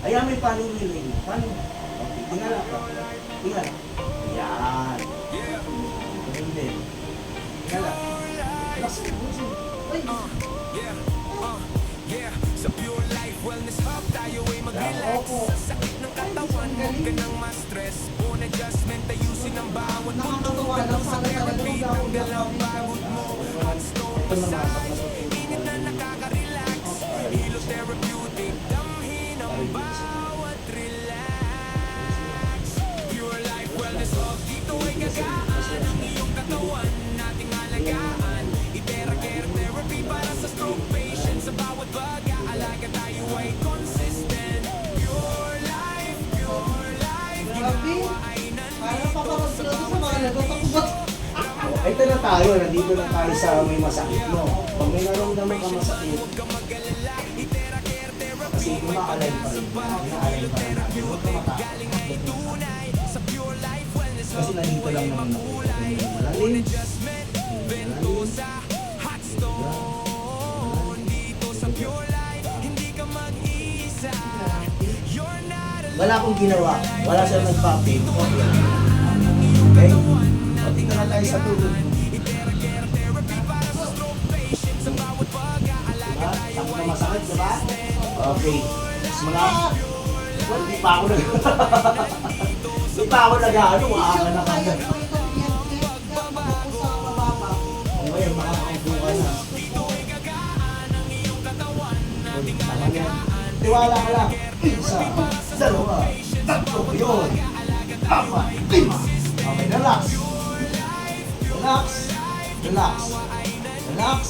Ayan, may paano rin. Paano? Okay, tingala ka. Tingala. Ayan. Ganun din. Tingala. Laksin mo. Ay. Sa Pure Life Wellness Hub tayo ay mag-relax. Sa sakit ng katawan, huwag ka nang ma-stress. Phone adjustment, ayusin ang bawat Nakakatuwa lang sa therapy, tanggal ang pagod mo. Hot stone massage, init na nakaka-relax. Hilo therapeutic, damhin ang bawat relax. Pure Life Wellness Hub, dito ay gagaan ang iyong katawan, nating alagaan. Itera Care Therapy para sa stroke patients. Sa bawat pag-aalaga tayo ay consistent. Pure Life, Grabe. Parang paparaglo sa mga lagot ako ba? Ito na tayo. Nandito na tayo sa may masakit mo. Pag may naramdaman ka masakit, kasi umaalay pa rin. Umaalay pa rin. Huwag ka matakot. Kasi nandito lang naman ako. Malalim. Wala akong ginawa. Wala siyang nagpapin. Okay? O, dito na tayo sa tulog. Diba? Sakit na masakit, diba? Okay. Mga... Well, di pa ako nag... Di pa ako nag-ano. Maaga na kagad. Ngayon, makakaupo ka na. Tama yan. Tiwala ka lang. Isa, dalawa, tatlo, yun. Apat, lima. Okay, relax. Relax. Relax. Relax.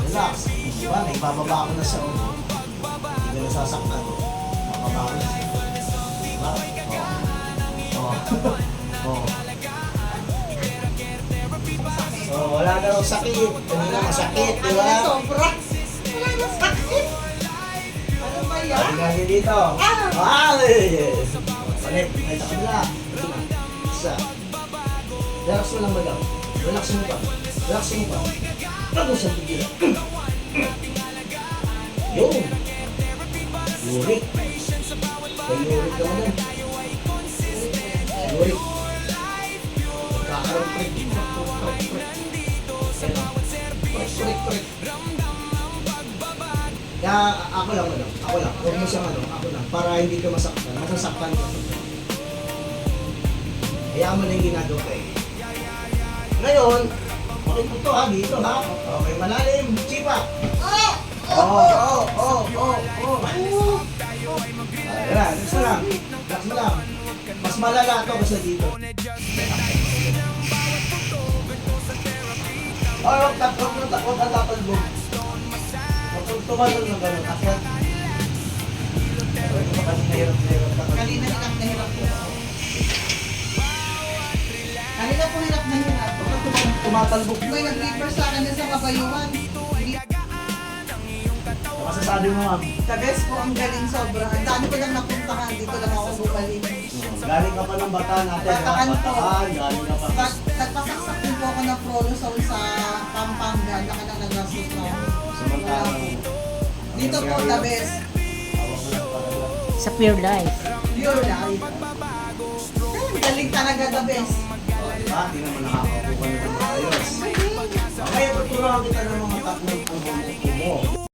Relax. Diba, naibababa ko na sa ulo. Hindi na nasasaktan. Bababa ko na siya. Diba? Oh. Oh, wala na raw sakit. Hindi na masakit, diba? Sobra. Wala na sakit. Ano ba yan? Sabi nga niya dito. Yes! Palit. Ay, sa kanila. Isa. Relax mo lang ba daw? Relax mo pa. Relax mo pa. Ano sa bigil? Yun. Yurik. May yurik ka mo dun. Yurik. Magkakaroon pre. Pre. Kaya ako lang. Huwag mo siyang ako lang. Para hindi ka masaktan. Masasaktan ka. Kaya mo na yung ginagawa ko eh. Ngayon, okay po to ha, dito ha. Okay, malalim. Chipa. Oh. Ayan, gusto lang. Relax mo lang. Mas malala to kasi dito. Oh, takot ang tapal mo. Tumalon ng gano'n. Akyat. Kanina hirap ko. Kanina po hirap na hirap. Tumatalbog. May nag-refer sa akin sa kabayuan. Masasabi mo ma'am. The best po, ang galing sobra. Ang dami ko lang napuntahan. Dito lang ako bumalik. Galing ka pa ng Bataan natin. Bataan po. Galing ka pa. Nagpasaksak din po ako ng Prolosol sa Pampanga. Laka na nagastos na ako. Samantalang. Dito po, the best. Sa Pure Life. Pure life. Ang galing talaga, the best. Diba? Di naman nakakakuha na ng ayos. Okay, tuturuan kita ng mga tatlong mo.